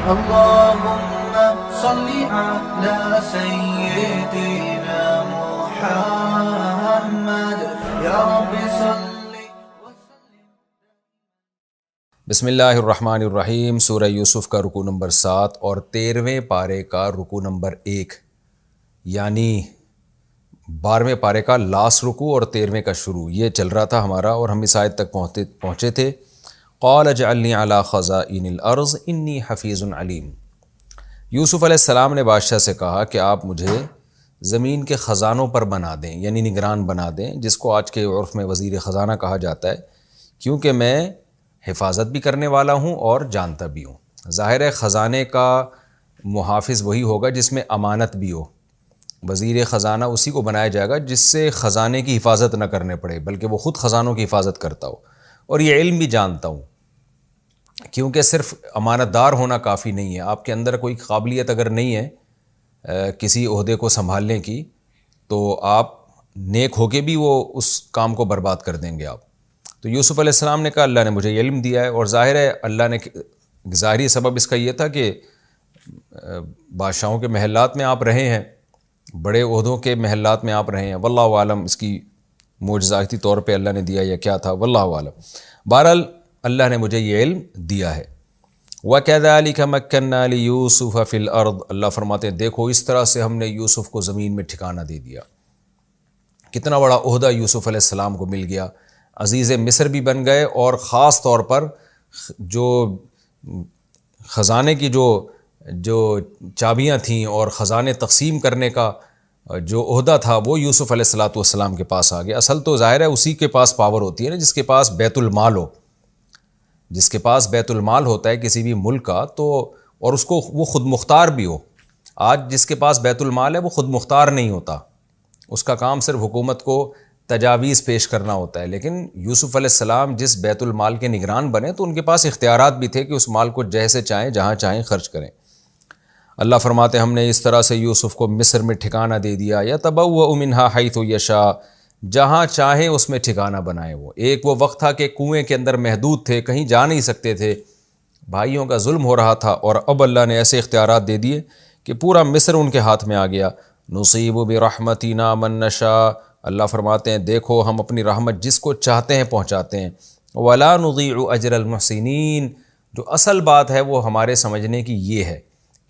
اللهم صل على سيدنا محمد یا رب صل وسلم. بسم اللہ الرحمن الرحیم. سورہ یوسف کا رکوع نمبر 7 اور 13ویں پارے کا رکوع نمبر 1، یعنی 12ویں پارے کا لاسٹ رکوع اور 13ویں کا شروع. یہ چل رہا تھا ہمارا اور ہم اس آیت تک پہنچے تھے. قال اجعلنی علی خزائن الارض انی حفیظ علیم. یوسف علیہ السلام نے بادشاہ سے کہا کہ آپ مجھے زمین کے خزانوں پر بنا دیں، یعنی نگران بنا دیں، جس کو آج کے عرف میں وزیر خزانہ کہا جاتا ہے، کیونکہ میں حفاظت بھی کرنے والا ہوں اور جانتا بھی ہوں. ظاہر ہے خزانے کا محافظ وہی ہوگا جس میں امانت بھی ہو. وزیر خزانہ اسی کو بنایا جائے گا جس سے خزانے کی حفاظت نہ کرنے پڑے، بلکہ وہ خود خزانوں کی حفاظت کرتا ہو اور یہ علم بھی جانتا ہوں. کیونکہ صرف امانت دار ہونا کافی نہیں ہے. آپ کے اندر کوئی قابلیت اگر نہیں ہے کسی عہدے کو سنبھالنے کی، تو آپ نیک ہو کے بھی وہ اس کام کو برباد کر دیں گے آپ. تو یوسف علیہ السلام نے کہا اللہ نے مجھے علم دیا ہے، اور ظاہر ہے اللہ نے ظاہری سبب اس کا یہ تھا کہ بادشاہوں کے محلات میں آپ رہے ہیں، بڑے عہدوں کے محلات میں آپ رہے ہیں. واللہ عالم اس کی معجزاتی طور پہ اللہ نے دیا یا کیا تھا، واللہ عالم. بہرحال اللہ نے مجھے یہ علم دیا ہے. وَكَذَلِكَ مَكَّنَّا لِيُوسُفَ فِي الْأَرْضِ. اللہ فرماتے ہیں دیکھو اس طرح سے ہم نے یوسف کو زمین میں ٹھکانہ دے دیا. کتنا بڑا عہدہ یوسف علیہ السلام کو مل گیا. عزیز مصر بھی بن گئے، اور خاص طور پر جو خزانے کی جو چابیاں تھیں اور خزانے تقسیم کرنے کا جو عہدہ تھا وہ یوسف علیہ السلام کے پاس آ گیا. اصل تو ظاہر ہے اسی کے پاس پاور ہوتی ہے نا، جس کے پاس بیت المال ہو. جس کے پاس بیت المال ہوتا ہے کسی بھی ملک کا، تو اور اس کو وہ خود مختار بھی ہو. آج جس کے پاس بیت المال ہے وہ خود مختار نہیں ہوتا، اس کا کام صرف حکومت کو تجاویز پیش کرنا ہوتا ہے. لیکن یوسف علیہ السلام جس بیت المال کے نگران بنے تو ان کے پاس اختیارات بھی تھے کہ اس مال کو جیسے چاہیں جہاں چاہیں خرچ کریں. اللہ فرماتے ہم نے اس طرح سے یوسف کو مصر میں ٹھکانہ دے دیا. یتبوأ منہا حیث یشاء، جہاں چاہیں اس میں ٹھکانہ بنائے. وہ ایک وہ وقت تھا کہ کنویں کے اندر محدود تھے، کہیں جا نہیں سکتے تھے، بھائیوں کا ظلم ہو رہا تھا، اور اب اللہ نے ایسے اختیارات دے دیے کہ پورا مصر ان کے ہاتھ میں آ گیا. نصیب برحمتنا من نشاء. اللہ فرماتے ہیں دیکھو ہم اپنی رحمت جس کو چاہتے ہیں پہنچاتے ہیں. ولا نضيع اجر المحسنین. جو اصل بات ہے وہ ہمارے سمجھنے کی یہ ہے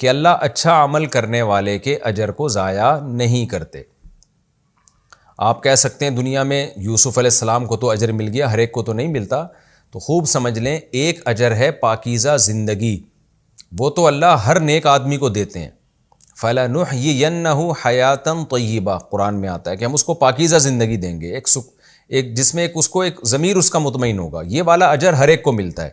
کہ اللہ اچھا عمل کرنے والے کے اجر کو ضائع نہیں کرتے. آپ کہہ سکتے ہیں دنیا میں یوسف علیہ السلام کو تو اجر مل گیا، ہر ایک کو تو نہیں ملتا. تو خوب سمجھ لیں ایک اجر ہے پاکیزہ زندگی، وہ تو اللہ ہر نیک آدمی کو دیتے ہیں. فَلَنُحْيِيَنَّهُ حَيَاةً طَيِّبَةً، قرآن میں آتا ہے کہ ہم اس کو پاکیزہ زندگی دیں گے، ایک جس میں اس کو ایک ضمیر اس کا مطمئن ہوگا. یہ والا اجر ہر ایک کو ملتا ہے،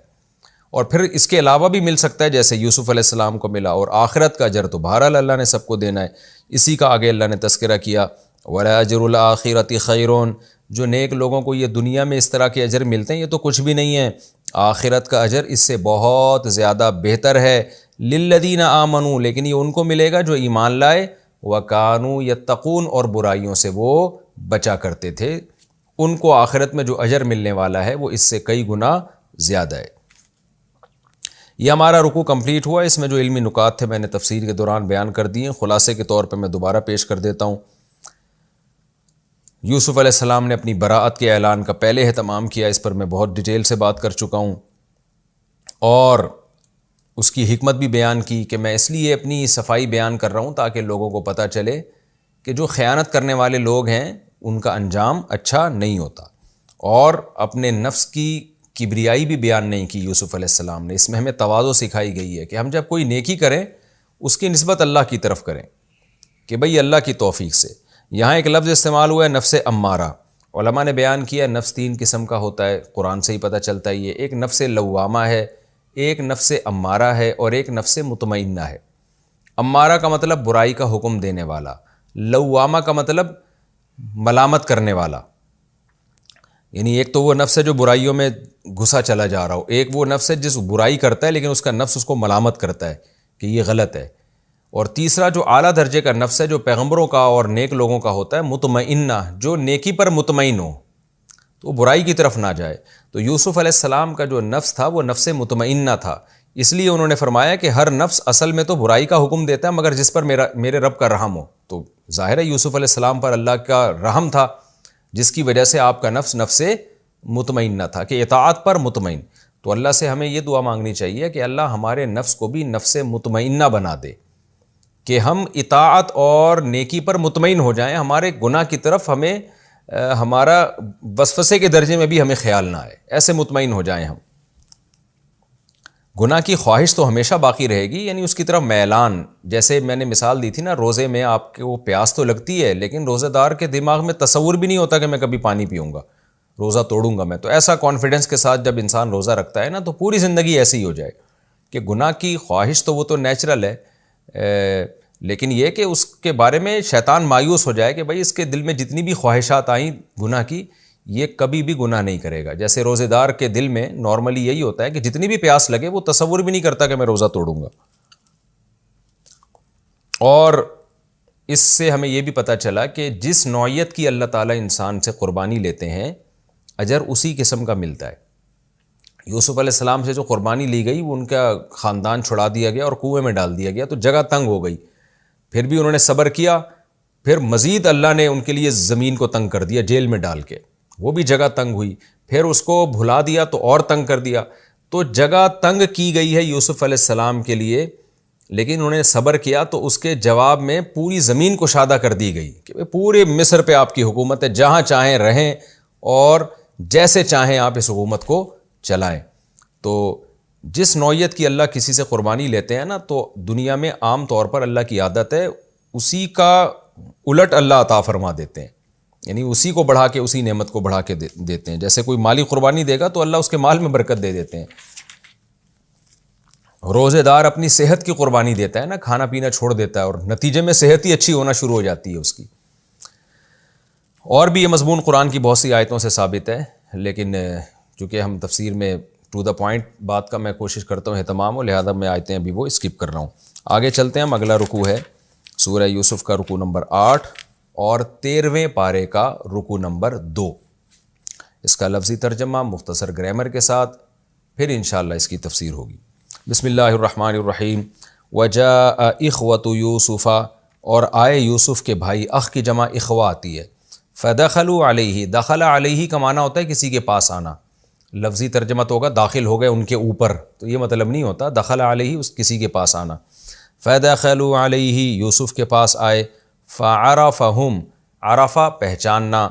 اور پھر اس کے علاوہ بھی مل سکتا ہے جیسے یوسف علیہ السلام کو ملا. اور آخرت کا اجر تو بہرحال اللہ نے سب کو دینا ہے. اسی کا آگے اللہ نے تذکرہ کیا وَلَأَجْرُ الْآخِرَةِ خَيْرٌ. جو نیک لوگوں کو یہ دنیا میں اس طرح کے اجر ملتے ہیں یہ تو کچھ بھی نہیں ہے، آخرت کا اجر اس سے بہت زیادہ بہتر ہے. لِلَّذِينَ آمَنُوا، لیکن یہ ان کو ملے گا جو ایمان لائے، وَكَانُوا يَتَّقُونَ، اور برائیوں سے وہ بچا کرتے تھے. ان کو آخرت میں جو اجر ملنے والا ہے وہ اس سے کئی گنا زیادہ ہے. یہ ہمارا رکوع کمپلیٹ ہوا. اس میں جو علمی نکات تھے میں نے تفسیر کے دوران بیان کر دیے. خلاصے کے طور پہ میں دوبارہ پیش کر دیتا ہوں. یوسف علیہ السلام نے اپنی براءت کے اعلان کا پہلے اہتمام کیا، اس پر میں بہت ڈیٹیل سے بات کر چکا ہوں، اور اس کی حکمت بھی بیان کی کہ میں اس لیے اپنی صفائی بیان کر رہا ہوں تاکہ لوگوں کو پتہ چلے کہ جو خیانت کرنے والے لوگ ہیں ان کا انجام اچھا نہیں ہوتا. اور اپنے نفس کی کبریائی بھی بیان نہیں کی یوسف علیہ السلام نے. اس میں ہمیں تواضع سکھائی گئی ہے کہ ہم جب کوئی نیکی کریں اس کی نسبت اللہ کی طرف کریں کہ بھئی اللہ کی توفیق سے. یہاں ایک لفظ استعمال ہوا ہے نفس امارہ. علماء نے بیان کیا نفس 3 قسم کا ہوتا ہے، قرآن سے ہی پتہ چلتا ہے یہ. ایک نفس لوامہ ہے، ایک نفس امارہ ہے، اور ایک نفس مطمئنہ ہے. امارہ کا مطلب برائی کا حکم دینے والا، لوامہ کا مطلب ملامت کرنے والا. یعنی ایک تو وہ نفس ہے جو برائیوں میں گھسا چلا جا رہا ہو، ایک وہ نفس ہے جس برائی کرتا ہے لیکن اس کا نفس اس کو ملامت کرتا ہے کہ یہ غلط ہے. اور تیسرا جو اعلیٰ درجے کا نفس ہے جو پیغمبروں کا اور نیک لوگوں کا ہوتا ہے مطمئنہ، جو نیکی پر مطمئن ہو تو برائی کی طرف نہ جائے. تو یوسف علیہ السلام کا جو نفس تھا وہ نفس مطمئنہ تھا، اس لیے انہوں نے فرمایا کہ ہر نفس اصل میں تو برائی کا حکم دیتا ہے مگر جس پر میرے رب کا رحم ہو. تو ظاہر ہے یوسف علیہ السلام پر اللہ کا رحم تھا جس کی وجہ سے آپ کا نفس مطمئنہ تھا کہ اطاعت پر مطمئن. تو اللہ سے ہمیں یہ دعا مانگنی چاہیے کہ اللہ ہمارے نفس کو بھی نفس مطمئنہ بنا دے کہ ہم اطاعت اور نیکی پر مطمئن ہو جائیں, ہمارے گناہ کی طرف ہمیں ہمارا وسوسے کے درجے میں بھی ہمیں خیال نہ آئے, ایسے مطمئن ہو جائیں ہم. گناہ کی خواہش تو ہمیشہ باقی رہے گی, یعنی اس کی طرف میلان. جیسے میں نے مثال دی تھی نا, روزے میں آپ کو پیاس تو لگتی ہے لیکن روزہ دار کے دماغ میں تصور بھی نہیں ہوتا کہ میں کبھی پانی پیوں گا, روزہ توڑوں گا میں. تو ایسا کانفیڈنس کے ساتھ جب انسان روزہ رکھتا ہے نا تو پوری زندگی ایسی ہی ہو جائے کہ گناہ کی خواہش تو وہ تو نیچرل ہے, لیکن یہ کہ اس کے بارے میں شیطان مایوس ہو جائے کہ بھائی اس کے دل میں جتنی بھی خواہشات آئیں گناہ کی, یہ کبھی بھی گناہ نہیں کرے گا. جیسے روزے دار کے دل میں نارملی یہی ہوتا ہے کہ جتنی بھی پیاس لگے وہ تصور بھی نہیں کرتا کہ میں روزہ توڑوں گا. اور اس سے ہمیں یہ بھی پتہ چلا کہ جس نوعیت کی اللہ تعالیٰ انسان سے قربانی لیتے ہیں اجر اسی قسم کا ملتا ہے. یوسف علیہ السلام سے جو قربانی لی گئی وہ ان کا خاندان چھڑا دیا گیا اور کنویں میں ڈال دیا گیا, تو جگہ تنگ ہو گئی. پھر بھی انہوں نے صبر کیا, پھر مزید اللہ نے ان کے لیے زمین کو تنگ کر دیا جیل میں ڈال کے, وہ بھی جگہ تنگ ہوئی. پھر اس کو بھلا دیا تو اور تنگ کر دیا. تو جگہ تنگ کی گئی ہے یوسف علیہ السلام کے لیے, لیکن انہوں نے صبر کیا تو اس کے جواب میں پوری زمین کو شادہ کر دی گئی کہ پورے مصر پہ آپ کی حکومت ہے, جہاں چاہیں رہیں اور جیسے چاہیں آپ اس حکومت کو چلائیں. تو جس نوعیت کی اللہ کسی سے قربانی لیتے ہیں نا, تو دنیا میں عام طور پر اللہ کی عادت ہے اسی کا الٹ اللہ عطا فرما دیتے ہیں, یعنی اسی کو بڑھا کے, اسی نعمت کو بڑھا کے دیتے ہیں. جیسے کوئی مالی قربانی دے گا تو اللہ اس کے مال میں برکت دے دیتے ہیں. روزے دار اپنی صحت کی قربانی دیتا ہے نا, کھانا پینا چھوڑ دیتا ہے اور نتیجے میں صحت ہی اچھی ہونا شروع ہو جاتی ہے اس کی. اور بھی یہ مضمون قرآن کی بہت سی آیتوں سے ثابت ہے, لیکن چونکہ ہم تفسیر میں ٹو دا پوائنٹ بات کا میں کوشش کرتا ہوں اہتمام ہو, لہذا میں آیتیں ابھی وہ اسکپ کر رہا ہوں. آگے چلتے ہیں. ہم اگلا رکوع ہے سورہ یوسف کا رکوع نمبر 8 اور 13ویں پارے کا رکوع نمبر 2. اس کا لفظی ترجمہ مختصر گرامر کے ساتھ, پھر انشاءاللہ اس کی تفسیر ہوگی. بسم اللہ الرحمن الرحیم. وجاء اخوۃ یوسف, اور آئے یوسف کے بھائی. اخ کی جمع اخوہ آتی ہے. فدخلوا علیہ, دخل علیہ کا معنی ہوتا ہے کسی کے پاس آنا. لفظی ترجمہ تو ہوگا داخل ہو گئے ان کے اوپر, تو یہ مطلب نہیں ہوتا. دخل علیہ اس کسی کے پاس آنا. فدخلوا علیہ, یوسف کے پاس آئے. فعرفہم, عرفہ پہچاننا,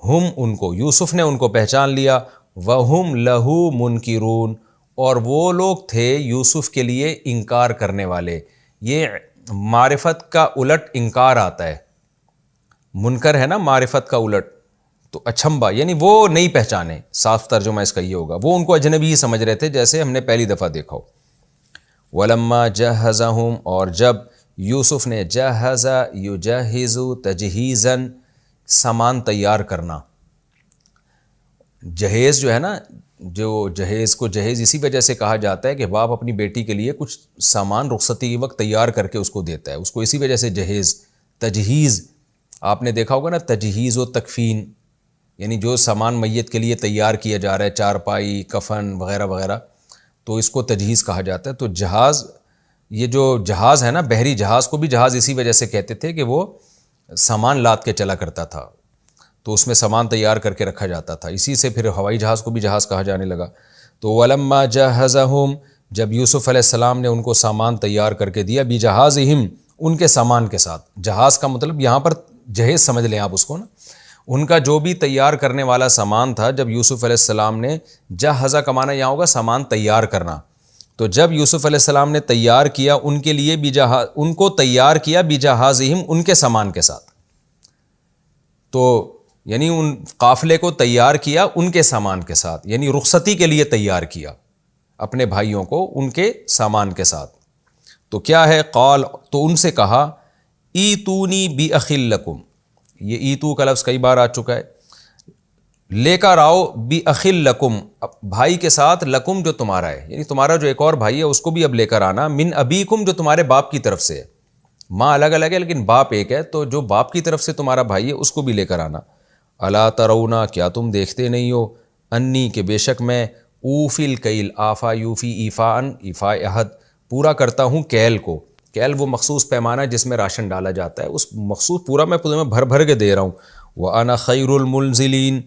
ہم ان کو, یوسف نے ان کو پہچان لیا. وہم لہو منکرون, اور وہ لوگ تھے یوسف کے لیے انکار کرنے والے. یہ معرفت کا الٹ انکار آتا ہے. منکر ہے نا معرفت کا الٹ, تو اچھمبا, یعنی وہ نہیں پہچانے. صاف ترجمہ اس کا یہ ہوگا, وہ ان کو اجنبی ہی سمجھ رہے تھے جیسے ہم نے پہلی دفعہ دیکھا ہو. ولما جہزہم, اور جب یوسف نے, جہز یجہز تجہیزاً, سامان تیار کرنا. جہیز جو ہے نا, جو جہیز کو جہیز اسی وجہ سے کہا جاتا ہے کہ باپ اپنی بیٹی کے لیے کچھ سامان رخصتی کے وقت تیار کر کے اس کو دیتا ہے, اس کو اسی وجہ سے جہیز. تجہیز آپ نے دیکھا ہوگا نا, تجہیز و تکفین, یعنی جو سامان میت کے لیے تیار کیا جا رہا ہے, چارپائی, کفن وغیرہ وغیرہ, تو اس کو تجہیز کہا جاتا ہے. تو جہاز, یہ جو جہاز ہے نا, بحری جہاز کو بھی جہاز اسی وجہ سے کہتے تھے کہ وہ سامان لاد کے چلا کرتا تھا, تو اس میں سامان تیار کر کے رکھا جاتا تھا. اسی سے پھر ہوائی جہاز کو بھی جہاز کہا جانے لگا. تو ولما جہزہم, جب یوسف علیہ السلام نے ان کو سامان تیار کر کے دیا. بجہازہم, ان کے سامان کے ساتھ. جہاز کا مطلب یہاں پر جہیز سمجھ لیں آپ اس کو نا, ان کا جو بھی تیار کرنے والا سامان تھا. جب یوسف علیہ السلام نے, جہزہ کا معنی یہاں ہوگا سامان تیار کرنا, تو جب یوسف علیہ السلام نے تیار کیا ان کے لیے, ان کو تیار کیا بجہازہم, ان کے سامان کے ساتھ. تو یعنی ان قافلے کو تیار کیا ان کے سامان کے ساتھ, یعنی رخصتی کے لیے تیار کیا اپنے بھائیوں کو ان کے سامان کے ساتھ. تو کیا ہے, قال, تو ان سے کہا, ایتونی بأخ لکم, یہ ایتو کا لفظ کئی بار آ چکا ہے. لے کر آؤ, بأخ لکم, بھائی کے ساتھ, لکم جو تمہارا ہے, یعنی تمہارا جو ایک اور بھائی ہے اس کو بھی اب لے کر آنا. من ابیکم, جو تمہارے باپ کی طرف سے ہے, ماں الگ الگ ہے لیکن باپ ایک ہے, تو جو باپ کی طرف سے تمہارا بھائی ہے اس کو بھی لے کر آنا. الا ترونا, کیا تم دیکھتے نہیں ہو, انی, کہ بے شک میں, اوفی الکیل، آفا یوفی ایفان، ایفا عہد، پورا کرتا ہوں کیل کو۔ کیل وہ مخصوص پیمانہ جس میں راشن ڈالا جاتا ہے، اس مخصوص پورا میں تمہیں بھر بھر کے دے رہا ہوں۔ وَأَنَا خَيْرُ الْمُنزِلِينَ،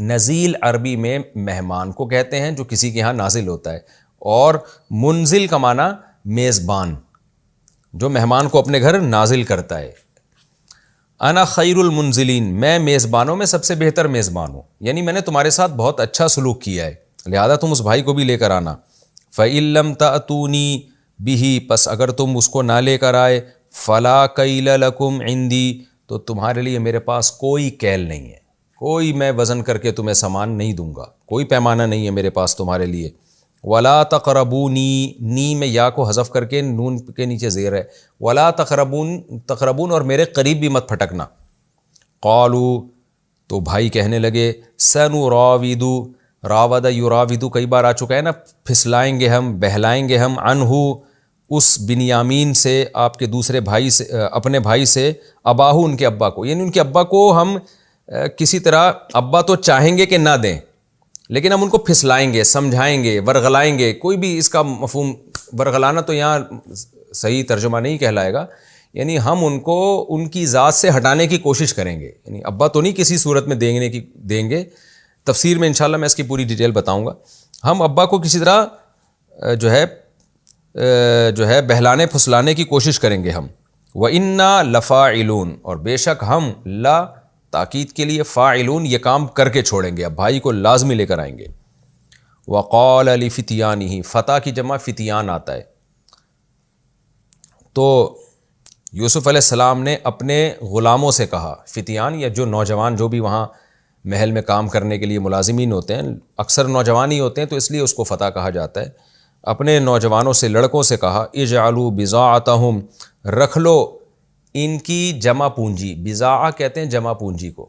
نزیل عربی میں مہمان کو کہتے ہیں جو کسی کے ہاں نازل ہوتا ہے، اور منزل کا معنی میزبان، جو مہمان کو اپنے گھر نازل کرتا ہے۔ انا خیر المنزلین، میں میزبانوں میں سب سے بہتر میزبان ہوں، یعنی میں نے تمہارے ساتھ بہت اچھا سلوک کیا ہے، لہذا تم اس بھائی کو بھی لے کر آنا۔ فَإِن لَّمْ تَأْتُونِي بِهِ، پس اگر تم اس کو نہ لے کر آئے، فَلَا كَيْلَ لَكُمْ عِندِي، تو تمہارے لیے میرے پاس کوئی کیل نہیں ہے، کوئی میں وزن کر کے تمہیں سامان نہیں دوں گا، کوئی پیمانہ نہیں ہے میرے پاس تمہارے لیے۔ ولا تقربونی، نی میں یا کو حذف کر کے نون کے نیچے زیر ہے، ولا تقربون، اور میرے قریب بھی مت پھٹکنا۔ قالوا، تو بھائی کہنے لگے، سنراود، راود یراود کئی بار آ چکا ہے نا، پھسلائیں گے ہم، بہلائیں گے ہم، عنہ، اس بنیامین سے، آپ کے دوسرے بھائی سے، اپنے بھائی سے، اباہو، ان کے ابا کو، یعنی ان کے ابا کو ہم کسی طرح، ابا تو چاہیں گے کہ نہ دیں لیکن ہم ان کو پھسلائیں گے، سمجھائیں گے، ورغلائیں گے، کوئی بھی اس کا مفہوم، ورغلانا تو یہاں صحیح ترجمہ نہیں کہلائے گا، یعنی ہم ان کو ان کی ذات سے ہٹانے کی کوشش کریں گے، یعنی ابا تو نہیں کسی صورت میں دیں گے، تفسیر میں انشاءاللہ میں اس کی پوری ڈیٹیل بتاؤں گا، ہم ابا کو کسی طرح جو ہے بہلانے پھسلانے کی کوشش کریں گے ہم۔ وَإِنَّا لَفَاعِلُونَ، اور بے شک ہم، لا تاکید کے لیے، فاعلون، یہ کام کر کے چھوڑیں گے، اب بھائی کو لازمی لے کر آئیں گے۔ وقال لفتیانہ، فتح کی جمع فتیان آتا ہے، تو یوسف علیہ السلام نے اپنے غلاموں سے کہا، فتیان یا جو نوجوان جو بھی وہاں محل میں کام کرنے کے لیے ملازمین ہوتے ہیں، اکثر نوجوان ہی ہوتے ہیں تو اس لیے اس کو فتح کہا جاتا ہے، اپنے نوجوانوں سے، لڑکوں سے کہا، اجعلوا بضاعتہم، رکھ لو ان کی جمع پونجی، بضاعہ کہتے ہیں جمع پونجی کو،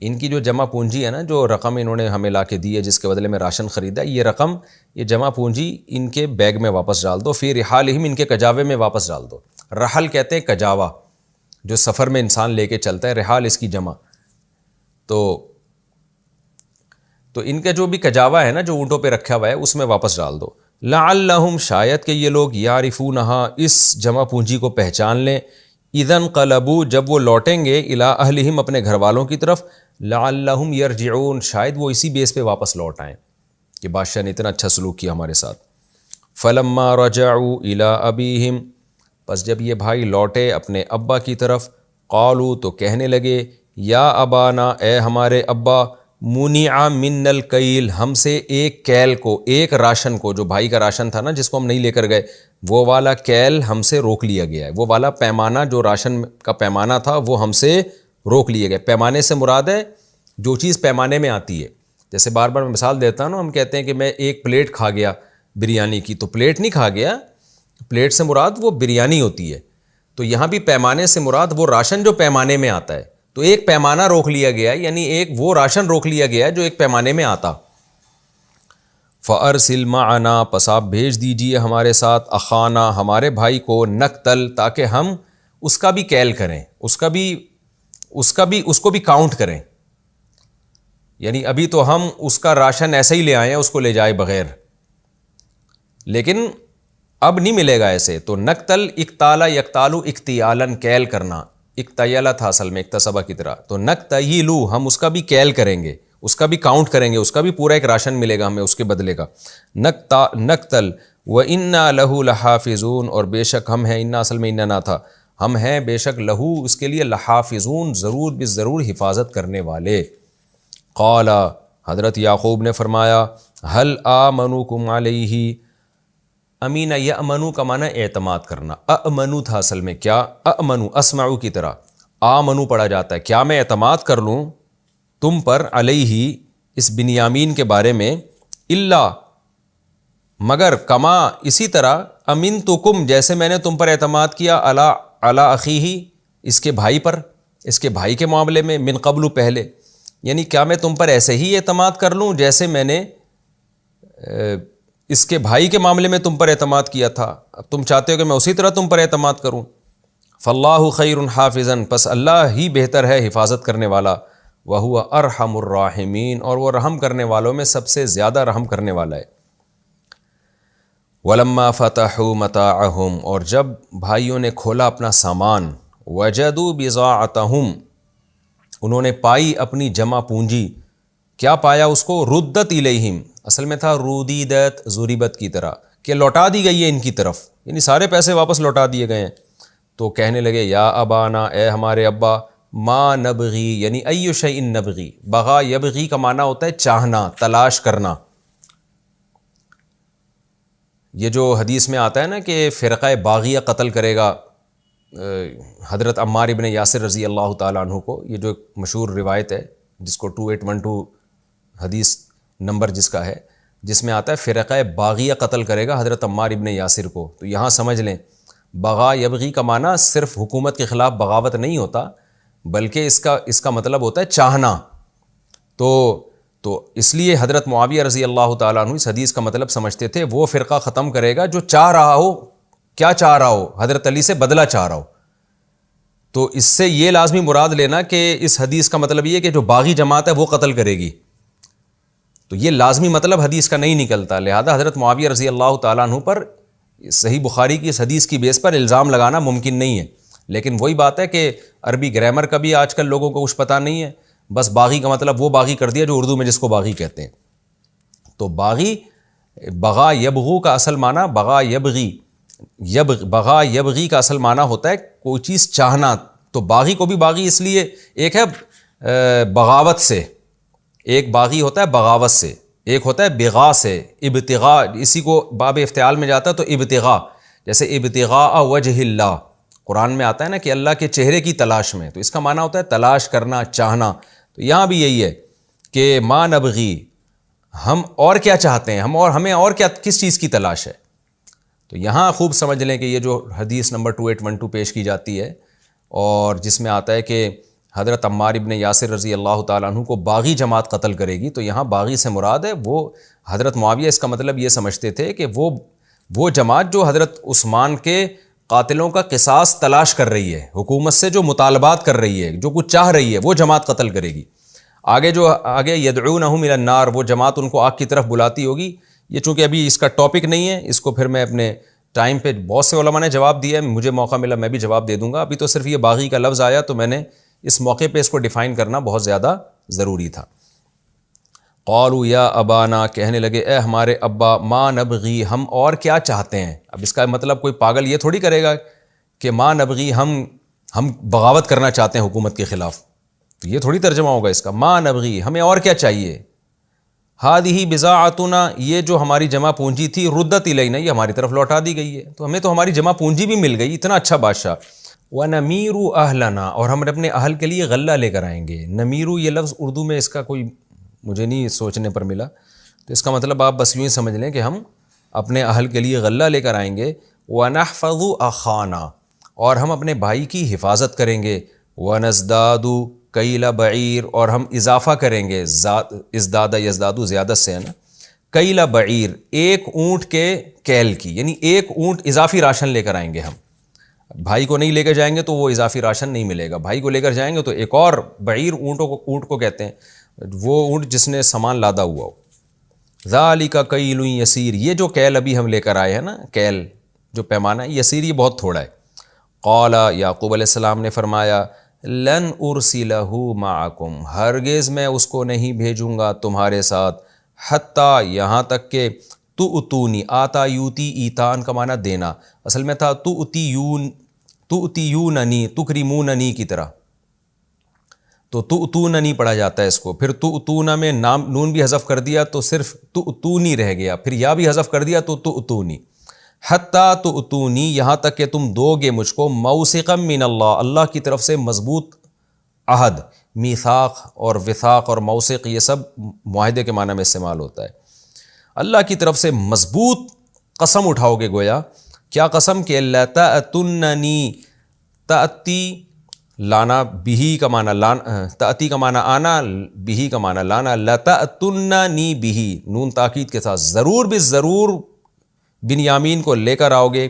ان کی جو جمع پونجی ہے نا، جو رقم انہوں نے ہمیں لا کے دی ہے جس کے بدلے میں راشن خریدا، یہ رقم، یہ جمع پونجی ان کے بیگ میں واپس ڈال دو، فی رحالہم، ان کے کجاوے میں واپس ڈال دو۔ رحل کہتے ہیں کجاوا، جو سفر میں انسان لے کے چلتا ہے، رحال اس کی جمع، تو ان کا جو بھی کجاوا ہے نا، جو اونٹوں پہ رکھا ہوا ہے، اس میں واپس ڈال دو۔ لعلہم، شاید کہ یہ لوگ، یعرفونہا، اس جمع پونجی کو پہچان لیں، اذا انقلبوا، جب وہ لوٹیں گے، الی اہلہم، اپنے گھر والوں کی طرف، لعلہم یرجعون، شاید وہ اسی بیس پہ واپس لوٹ آئیں کہ بادشاہ نے اتنا اچھا سلوک کیا ہمارے ساتھ۔ فلما رجعوا الی ابیہم، پس جب یہ بھائی لوٹے اپنے ابا کی طرف، قالوا، تو کہنے لگے، یا ابانا، اے ہمارے ابا، منع من الکیل، ہم سے ایک کیل کو، ایک راشن کو، جو بھائی کا راشن تھا نا جس کو ہم نہیں لے کر گئے، وہ والا کیل ہم سے روک لیا گیا ہے، وہ والا پیمانہ جو راشن کا پیمانہ تھا وہ ہم سے روک لیا گیا۔ پیمانے سے مراد ہے جو چیز پیمانے میں آتی ہے، جیسے بار بار میں مثال دیتا ہوں نا، ہم کہتے ہیں کہ میں ایک پلیٹ کھا گیا بریانی کی، تو پلیٹ نہیں کھا گیا، پلیٹ سے مراد وہ بریانی ہوتی ہے، تو یہاں بھی پیمانے سے مراد وہ راشن جو پیمانے میں آتا ہے، تو ایک پیمانہ روک لیا گیا، یعنی ایک وہ راشن روک لیا گیا جو ایک پیمانے میں آتا۔ فَأَرْسِلْ مَعَنَا، پس آپ بھیج دیجئے ہمارے ساتھ، اخانا، ہمارے بھائی کو، نقتل، تاکہ ہم اس کا بھی کیل کریں، اس کو بھی کاؤنٹ کریں، یعنی ابھی تو ہم اس کا راشن ایسے ہی لے آئے ہیں، اس کو لے جائے بغیر، لیکن اب نہیں ملے گا ایسے، تو نقتل، اکتالا یکتالو، اکتیالن، کیل کرنا، اکتیالہ تھا اصل میں اکتسبہ کی طرح، تو نقتیلو، ہم اس کا بھی کیل کریں گے، اس کا بھی کاؤنٹ کریں گے، اس کا بھی پورا ایک راشن ملے گا ہمیں اس کے بدلے کا۔ نقتل وَإِنَّا لَهُ لَحَافِظُونَ، اور بے شک ہم ہیں، انا اصل میں انا نہ تھا، ہم ہیں بے شک، لہو، اس کے لیے، لحافظون، ضرور بالضرور حفاظت کرنے والے۔ قال، حضرت یعقوب نے فرمایا، هل آمنوکم علیہ، امین یامنو کا معنی اعتماد کرنا، امنو تھا اصل میں، کیا امنو، اسمعو کی طرح، آمنو پڑھا جاتا ہے، کیا میں اعتماد کر لوں تم پر، علیہ، اس بنیامین کے بارے میں، الا، مگر، کما، اسی طرح، امنتکم، جیسے میں نے تم پر اعتماد کیا، علی اخیہ، اس کے بھائی پر، اس کے بھائی کے معاملے میں، من قبل، پہلے، یعنی کیا میں تم پر ایسے ہی اعتماد کر لوں جیسے میں نے اس کے بھائی کے معاملے میں تم پر اعتماد کیا تھا، اب تم چاہتے ہو کہ میں اسی طرح تم پر اعتماد کروں۔ فاللہ خیر حافظا، پس اللہ ہی بہتر ہے حفاظت کرنے والا۔ وہو ارحم الراحمین، اور وہ رحم کرنے والوں میں سب سے زیادہ رحم کرنے والا ہے۔ ولما فتحوا متاعهم، اور جب بھائیوں نے کھولا اپنا سامان، وجدوا بضاعتهم، انہوں نے پائی اپنی جمع پونجی، کیا پایا اس کو؟ ردت الیہم، اصل میں تھا رودیدت ضریبت کی طرح، کہ لوٹا دی گئی ہے ان کی طرف، یعنی سارے پیسے واپس لوٹا دیے گئے ہیں۔ تو کہنے لگے یا ابانا، اے ہمارے ابا، ما نبغی، یعنی ای شیء نبغی، بغا یبغی کا معنی ہوتا ہے چاہنا، تلاش کرنا۔ یہ جو حدیث میں آتا ہے نا کہ فرقہ باغیہ قتل کرے گا حضرت عمار ابن یاسر رضی اللہ تعالیٰ عنہ کو، یہ جو ایک مشہور روایت ہے جس کو 2812 حدیث نمبر جس کا ہے، جس میں آتا ہے فرقہ باغیہ قتل کرے گا حضرت عمار ابن یاسر کو، تو یہاں سمجھ لیں بغا یبغی کا معنی صرف حکومت کے خلاف بغاوت نہیں ہوتا، بلکہ اس کا مطلب ہوتا ہے چاہنا۔ تو اس لیے حضرت معاویہ رضی اللہ تعالیٰ عنہ اس حدیث کا مطلب سمجھتے تھے وہ فرقہ ختم کرے گا جو چاہ رہا ہو، کیا چاہ رہا ہو؟ حضرت علی سے بدلہ چاہ رہا ہو۔ تو اس سے یہ لازمی مراد لینا کہ اس حدیث کا مطلب یہ کہ جو باغی جماعت ہے وہ قتل کرے گی، تو یہ لازمی مطلب حدیث کا نہیں نکلتا۔ لہذا حضرت معاویہ رضی اللہ تعالیٰ عنہ پر صحیح بخاری کی اس حدیث کی بیس پر الزام لگانا ممکن نہیں ہے، لیکن وہی بات ہے کہ عربی گرامر کا بھی آج کل لوگوں کو کچھ پتہ نہیں ہے، بس باغی کا مطلب وہ باغی کر دیا جو اردو میں جس کو باغی کہتے ہیں۔ تو باغی، بغا یبغو کا اصل معنی بغا یبغی، بغا یبغی کا اصل معنی ہوتا ہے کوئی چیز چاہنا۔ تو باغی کو بھی باغی اس لیے، ایک ہے بغاوت سے، ایک باغی ہوتا ہے بغاوت سے، ایک ہوتا ہے بغا سے، ابتغاء، اسی کو باب افتعال میں جاتا ہے تو ابتغاء، جیسے ابتغاء وجہ اللہ قرآن میں آتا ہے نا کہ اللہ کے چہرے کی تلاش میں، تو اس کا معنی ہوتا ہے تلاش کرنا، چاہنا۔ تو یہاں بھی یہی ہے کہ ما نبغی، ہم اور کیا چاہتے ہیں، ہمیں اور کیا، کس چیز کی تلاش ہے۔ تو یہاں خوب سمجھ لیں کہ یہ جو حدیث نمبر 2812 پیش کی جاتی ہے اور جس میں آتا ہے کہ حضرت عمار ابن یاسر رضی اللہ تعالیٰ عنہ کو باغی جماعت قتل کرے گی، تو یہاں باغی سے مراد ہے وہ حضرت معاویہ، اس کا مطلب یہ سمجھتے تھے کہ وہ جماعت جو حضرت عثمان کے قاتلوں کا قصاص تلاش کر رہی ہے، حکومت سے جو مطالبات کر رہی ہے، جو کچھ چاہ رہی ہے، وہ جماعت قتل کرے گی۔ آگے یدعونہم الی النار، وہ جماعت ان کو آگ کی طرف بلاتی ہوگی۔ یہ چونکہ ابھی اس کا ٹاپک نہیں ہے، اس کو پھر میں اپنے ٹائم پہ، بہت سے علماء نے جواب دیا ہے، مجھے موقع ملا میں بھی جواب دے دوں گا، ابھی تو صرف یہ باغی کا لفظ آیا تو میں نے اس موقع پہ اس کو ڈیفائن کرنا بہت زیادہ ضروری تھا۔ قالوا یا ابانا، کہنے لگے اے ہمارے ابا، ما نبغی، ہم اور کیا چاہتے ہیں۔ اب اس کا مطلب کوئی پاگل یہ تھوڑی کرے گا کہ ما نبغی، ہم بغاوت کرنا چاہتے ہیں حکومت کے خلاف، تو یہ تھوڑی ترجمہ ہوگا اس کا۔ ما نبغی، ہمیں اور کیا چاہیے۔ ہادہ بضاعتنا، یہ جو ہماری جمع پونجی تھی، ردت الینا، یہ ہماری طرف لوٹا دی گئی ہے، تو ہمیں تو ہماری جمع پونجی بھی مل گئی، اتنا اچھا بادشاہ۔ وَنَمِيرُ أَهْلَنَا، اور ہم اپنے اہل کے لیے غلہ لے کر آئیں گے۔ نمیرو یہ لفظ اردو میں اس کا کوئی مجھے نہیں سوچنے پر ملا، تو اس کا مطلب آپ بس یوں ہی سمجھ لیں کہ ہم اپنے اہل کے لیے غلہ لے کر آئیں گے۔ وَنَحْفَظُ أَخَانَا، اور ہم اپنے بھائی کی حفاظت کریں گے۔ وَنَزْدَادُ کیل بعیر، اور ہم اضافہ کریں گے، ازداد یزداد زیادت سے ہے نا، کیل بعیر، ایک اونٹ کے کیل کی، یعنی ایک اونٹ اضافی راشن لے کر آئیں گے ہم۔ بھائی کو نہیں لے کے جائیں گے تو وہ اضافی راشن نہیں ملے گا، بھائی کو لے کر جائیں گے تو ایک اور بعیر، اونٹ کو کہتے ہیں، وہ اونٹ جس نے سامان لادا ہوا ہو۔ ذالک کیل یسیر، یہ جو کیل ابھی ہم لے کر آئے ہیں نا، کیل جو پیمانہ ہے، یسیر یہ بہت تھوڑا ہے۔ قال، یعقوب علیہ السلام نے فرمایا، لن ارسلہ معکم، ہرگز میں اس کو نہیں بھیجوں گا تمہارے ساتھ، حتیٰ، یہاں تک کہ تؤتونی، آتا یوتی، ایتان کا معنی دینا، اصل میں تھا تؤتیوننی، تکرموننی کی طرح، تو تؤتوننی پڑھا جاتا ہے اس کو، پھر تؤتون میں نون بھی حذف کر دیا تو صرف تؤتونی رہ گیا، پھر یا بھی حذف کر دیا تو تؤتونی، حتیٰ تؤتونی، یہاں تک کہ تم دو گے مجھ کو، موثقا من اللہ، اللہ کی طرف سے مضبوط عہد، میثاق اور وثاق اور موثق یہ سب معاہدے کے معنی میں استعمال ہوتا ہے۔ اللہ کی طرف سے مضبوط قسم اٹھاؤ گے، گویا کیا قسم کہ لَتَأْتُنَّنِي، تأتی لانا، بہی کا معنی لانا، تأتی کا معنی آنا، بہی کا معنی لانا، لَتَأْتُنَّنِي بہی، نون تاکید کے ساتھ، ضرور بالضرور بنیامین کو لے کر آؤ گے،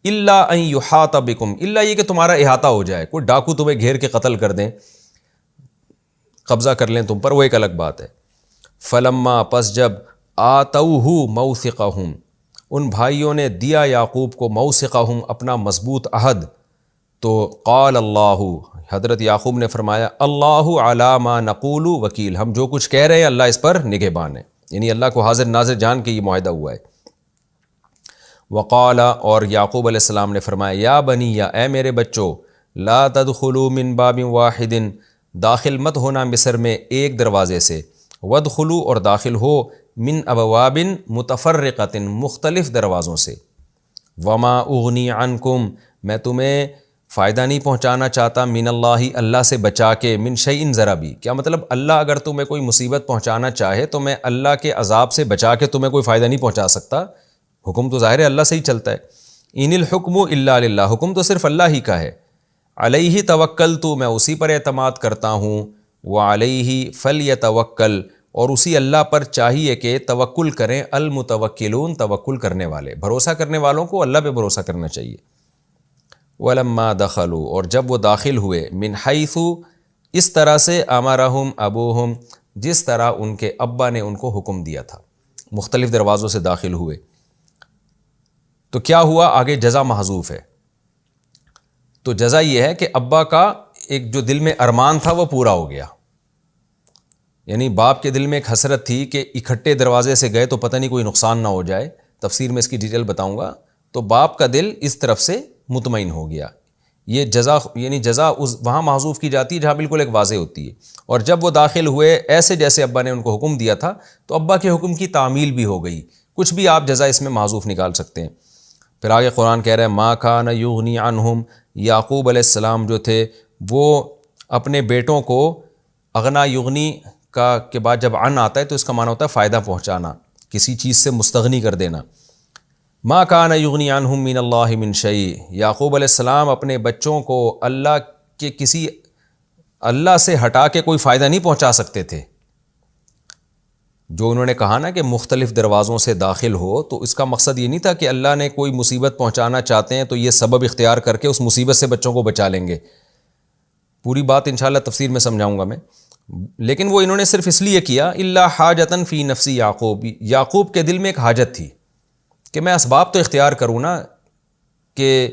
الا ان یحاط بکم، الا یہ کہ تمہارا احاطہ ہو جائے، کوئی ڈاکو تمہیں گھیر کے قتل کر دیں، قبضہ کر لیں تم پر، وہ ایک الگ بات ہے۔ فلما پس جب آتوہ موثقہم، ان بھائیوں نے دیا یعقوب کو موثقہم اپنا مضبوط عہد، تو قال اللہ، حضرت یعقوب نے فرمایا اللہ علی ما نقول وکیل، ہم جو کچھ کہہ رہے ہیں اللہ اس پر نگہبان ہے، یعنی اللہ کو حاضر ناظر جان کے یہ معاہدہ ہوا ہے۔ وقال، اور یعقوب علیہ السلام نے فرمایا یا بنی، یا اے میرے بچوں، لا تدخلوا من باب واحد، داخل مت ہونا مصر میں ایک دروازے سے، وادخلوا، اور داخل ہو، من ابواب متفرقۃ، مختلف دروازوں سے، وما اغنی عنکم، میں تمہیں فائدہ نہیں پہنچانا چاہتا، من اللہ، اللہ سے بچا کے، من شیء، ذرا بھی، کیا مطلب اللہ اگر تمہیں کوئی مصیبت پہنچانا چاہے تو میں اللہ کے عذاب سے بچا کے تمہیں کوئی فائدہ نہیں پہنچا سکتا، حکم تو ظاہر ہے اللہ سے ہی چلتا ہے۔ ان الحکم الا للہ، حکم تو صرف اللہ ہی کا ہے۔ علیہ توکلت، میں اسی پر اعتماد کرتا ہوں، وعلیہ فلیتوکل، اور اسی اللہ پر چاہیے کہ توکل کریں المتوکلون، توکل کرنے والے، بھروسہ کرنے والوں کو اللہ پہ بھروسہ کرنا چاہیے۔ ولما دخلوا، اور جب وہ داخل ہوئے، من حیث، اس طرح سے، امرہم ابوہم، جس طرح ان کے ابا نے ان کو حکم دیا تھا، مختلف دروازوں سے داخل ہوئے، تو کیا ہوا آگے؟ جزا محذوف ہے، تو جزا یہ ہے کہ ابا کا ایک جو دل میں ارمان تھا وہ پورا ہو گیا، یعنی باپ کے دل میں ایک حسرت تھی کہ اکٹھے دروازے سے گئے تو پتہ نہیں کوئی نقصان نہ ہو جائے، تفسیر میں اس کی ڈیٹیل بتاؤں گا، تو باپ کا دل اس طرف سے مطمئن ہو گیا۔ یہ جزا، یعنی جزا وہاں محذوف کی جاتی ہے جہاں بالکل ایک واضح ہوتی ہے۔ اور جب وہ داخل ہوئے ایسے جیسے ابا نے ان کو حکم دیا تھا، تو ابا کے حکم کی تعمیل بھی ہو گئی، کچھ بھی آپ جزا اس میں محذوف نکال سکتے ہیں۔ پھر آگے قرآن کہہ رہا ہے ما کان یغنی عنہم، یعقوب علیہ السلام جو تھے وہ اپنے بیٹوں کو، اغنا یغنی کا کے بعد جب عن آتا ہے تو اس کا معنی ہوتا ہے فائدہ پہنچانا، کسی چیز سے مستغنی کر دینا۔ ما کان یغنی عنہم من اللہ من شیء، یعقوب علیہ السلام اپنے بچوں کو اللہ سے ہٹا کے کوئی فائدہ نہیں پہنچا سکتے تھے۔ جو انہوں نے کہا نا کہ مختلف دروازوں سے داخل ہو، تو اس کا مقصد یہ نہیں تھا کہ اللہ نے کوئی مصیبت پہنچانا چاہتے ہیں تو یہ سبب اختیار کر کے اس مصیبت سے بچوں کو بچا لیں گے، پوری بات انشاءاللہ تفسیر میں سمجھاؤں گا میں، لیکن وہ انہوں نے صرف اس لیے کیا الا حاجتاً فی نفس یعقوب، یعقوب کے دل میں ایک حاجت تھی کہ میں اسباب تو اختیار کروں نا کہ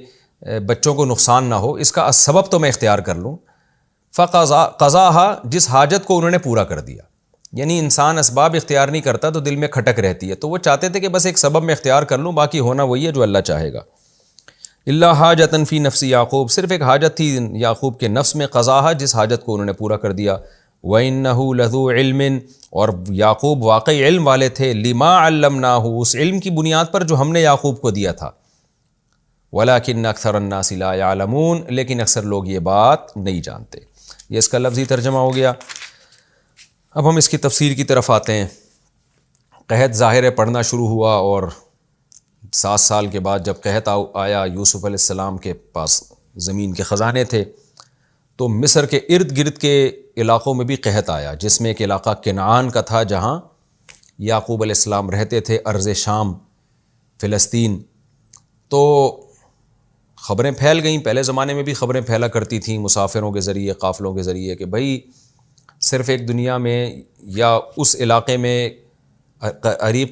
بچوں کو نقصان نہ ہو، اس کا سبب تو میں اختیار کر لوں، فقضاها، جس حاجت کو انہوں نے پورا کر دیا۔ یعنی انسان اسباب اختیار نہیں کرتا تو دل میں کھٹک رہتی ہے، تو وہ چاہتے تھے کہ بس ایک سبب میں اختیار کر لوں، باقی ہونا وہی ہے جو اللہ چاہے گا۔ الا حاجتاً فی نفس یعقوب، صرف ایک حاجت تھی یعقوب کے نفس میں، قضاها، جس حاجت کو انہوں نے پورا کر دیا۔ وَإِنَّهُ لَذُو عِلْمٍ، اور یعقوب واقعی علم والے تھے، لِمَا عَلَّمْنَاهُ، اس علم کی بنیاد پر جو ہم نے یعقوب کو دیا تھا۔ وَلَكِنَّ أَكْثَرَ النَّاسِ لَا يَعْلَمُونَ، لیکن اکثر لوگ یہ بات نہیں جانتے۔ یہ اس کا لفظی ترجمہ ہو گیا۔ اب ہم اس کی تفسیر کی طرف آتے ہیں۔ قحط ظاہر ہے پڑھنا شروع ہوا، اور 7 سال کے بعد جب قحط آیا، یوسف علیہ السلام کے پاس زمین کے خزانے تھے، تو مصر کے ارد گرد کے علاقوں میں بھی قحط آیا، جس میں ایک علاقہ کنعان کا تھا جہاں یعقوب علیہ السلام رہتے تھے، ارض شام، فلسطین۔ تو خبریں پھیل گئیں، پہلے زمانے میں بھی خبریں پھیلا کرتی تھیں مسافروں کے ذریعے، قافلوں کے ذریعے، کہ بھائی صرف ایک دنیا میں یا اس علاقے میں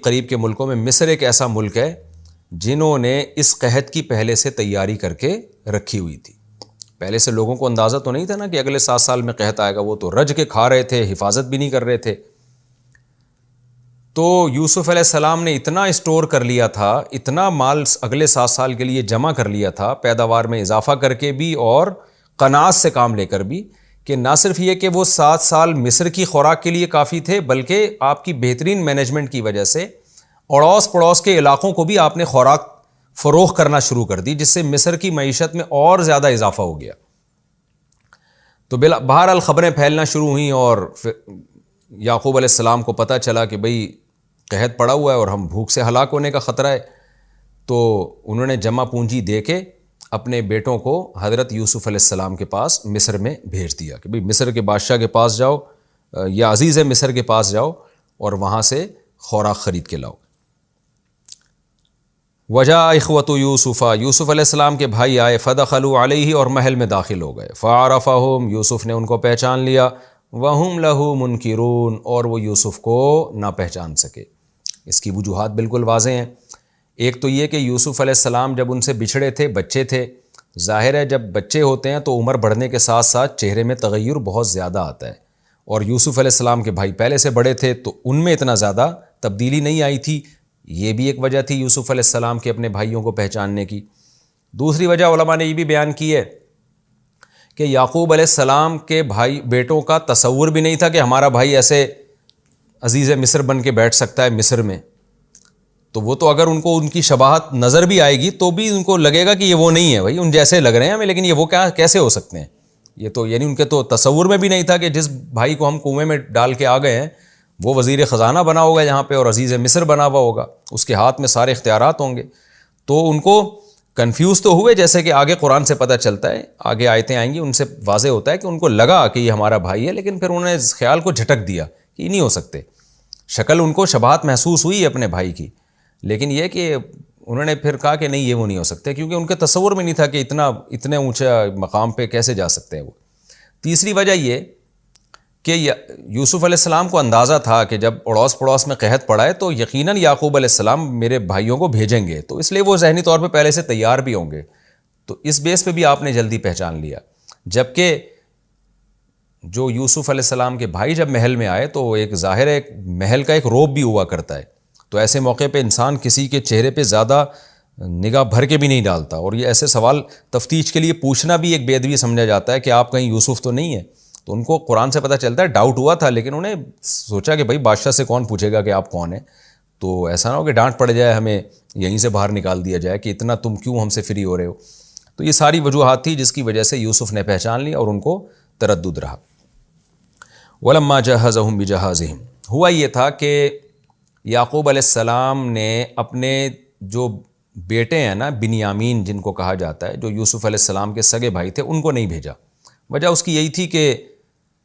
قریب کے ملکوں میں مصر ایک ایسا ملک ہے جنہوں نے اس قحط کی پہلے سے تیاری کر کے رکھی ہوئی تھی۔ پہلے سے لوگوں کو اندازہ تو نہیں تھا نا کہ اگلے 7 سال میں قحط آئے گا، وہ تو رج کے کھا رہے تھے، حفاظت بھی نہیں کر رہے تھے۔ تو یوسف علیہ السلام نے اتنا اسٹور کر لیا تھا، اتنا مال اگلے 7 سال کے لیے جمع کر لیا تھا، پیداوار میں اضافہ کر کے بھی اور قناعت سے کام لے کر بھی، کہ نہ صرف یہ کہ وہ 7 سال مصر کی خوراک کے لیے کافی تھے، بلکہ آپ کی بہترین مینجمنٹ کی وجہ سے اڑوس پڑوس کے علاقوں کو بھی آپ نے خوراک فروخت کرنا شروع کر دی، جس سے مصر کی معیشت میں اور زیادہ اضافہ ہو گیا۔ تو بہرحال خبریں پھیلنا شروع ہوئیں، اور یعقوب علیہ السلام کو پتہ چلا کہ بھئی قحط پڑا ہوا ہے اور ہم بھوک سے ہلاک ہونے کا خطرہ ہے۔ تو انہوں نے جمع پونجی دے کے اپنے بیٹوں کو حضرت یوسف علیہ السلام کے پاس مصر میں بھیج دیا کہ بھئی مصر کے بادشاہ کے پاس جاؤ، یا عزیز مصر کے پاس جاؤ اور وہاں سے خوراک خرید کے لاؤ۔ وجاء اخوۃ یوسف، یوسف علیہ السلام کے بھائی آئے، فدخلوا علیہ، اور محل میں داخل ہو گئے، فعرفہم، یوسف نے ان کو پہچان لیا، وَهُمْ لَهُ مُنْكِرُونَ، اور وہ یوسف کو نہ پہچان سکے۔ اس کی وجوہات بالکل واضح ہیں۔ ایک تو یہ کہ یوسف علیہ السلام جب ان سے بچھڑے تھے، بچے تھے، ظاہر ہے جب بچے ہوتے ہیں تو عمر بڑھنے کے ساتھ ساتھ چہرے میں تغیر بہت زیادہ آتا ہے، اور یوسف علیہ السلام کے بھائی پہلے سے بڑے تھے تو ان میں اتنا زیادہ تبدیلی نہیں آئی تھی۔ یہ بھی ایک وجہ تھی یوسف علیہ السلام کے اپنے بھائیوں کو پہچاننے کی۔ دوسری وجہ علماء نے یہ بھی بیان کی ہے کہ یعقوب علیہ السلام کے بھائی بیٹوں کا تصور بھی نہیں تھا کہ ہمارا بھائی ایسے عزیز مصر بن کے بیٹھ سکتا ہے مصر میں، تو وہ تو اگر ان کو ان کی شباہت نظر بھی آئے گی تو بھی ان کو لگے گا کہ یہ وہ نہیں ہے، بھائی ان جیسے لگ رہے ہیں ہمیں، لیکن یہ وہ کیسے ہو سکتے ہیں؟ یہ تو یعنی ان کے تو تصور میں بھی نہیں تھا کہ جس بھائی کو ہم کنویں میں ڈال کے آ گئے ہیں وہ وزیر خزانہ بنا ہوگا یہاں پہ اور عزیز مصر بنا ہوا ہوگا، اس کے ہاتھ میں سارے اختیارات ہوں گے۔ تو ان کو کنفیوز تو ہوئے، جیسے کہ آگے قرآن سے پتہ چلتا ہے، آگے آیتیں آئیں گی ان سے واضح ہوتا ہے کہ ان کو لگا کہ یہ ہمارا بھائی ہے، لیکن پھر انہوں نے اس خیال کو جھٹک دیا کہ یہ نہیں ہو سکتے۔ شکل ان کو شباہت محسوس ہوئی اپنے بھائی کی، لیکن یہ کہ انہوں نے پھر کہا کہ نہیں یہ وہ نہیں ہو سکتے، کیونکہ ان کے تصور میں نہیں تھا کہ اتنے اونچا مقام پہ کیسے جا سکتے ہیں وہ۔ تیسری وجہ یہ کہ یوسف علیہ السلام کو اندازہ تھا کہ جب اڑوس پڑوس میں قحط پڑا ہے تو یقیناً یعقوب علیہ السلام میرے بھائیوں کو بھیجیں گے، تو اس لیے وہ ذہنی طور پہ پہلے سے تیار بھی ہوں گے، تو اس بیس پہ بھی آپ نے جلدی پہچان لیا۔ جبکہ جو یوسف علیہ السلام کے بھائی جب محل میں آئے تو ایک ظاہر ہے محل کا ایک روب بھی ہوا کرتا ہے، تو ایسے موقع پہ انسان کسی کے چہرے پہ زیادہ نگاہ بھر کے بھی نہیں ڈالتا، اور یہ ایسے سوال تفتیش کے لیے پوچھنا بھی ایک بے ادبی سمجھا جاتا ہے کہ آپ کہیں یوسف تو نہیں ہے۔ تو ان کو قرآن سے پتہ چلتا ہے ڈاؤٹ ہوا تھا، لیکن انہوں نے سوچا کہ بھائی بادشاہ سے کون پوچھے گا کہ آپ کون ہیں، تو ایسا نہ ہو کہ ڈانٹ پڑ جائے، ہمیں یہیں سے باہر نکال دیا جائے کہ اتنا تم کیوں ہم سے فری ہو رہے ہو۔ تو یہ ساری وجوہات تھی جس کی وجہ سے یوسف نے پہچان لی اور ان کو تردد رہا۔ وَلَمَّا جَهَّزَهُم بِجَهَازِهِمْ، ہوا یہ تھا کہ یعقوب علیہ السلام نے اپنے جو بیٹے ہیں نا بنیامین جن کو کہا جاتا ہے، جو یوسف علیہ السلام کے سگے بھائی تھے، ان کو نہیں بھیجا۔ وجہ اس کی یہی تھی کہ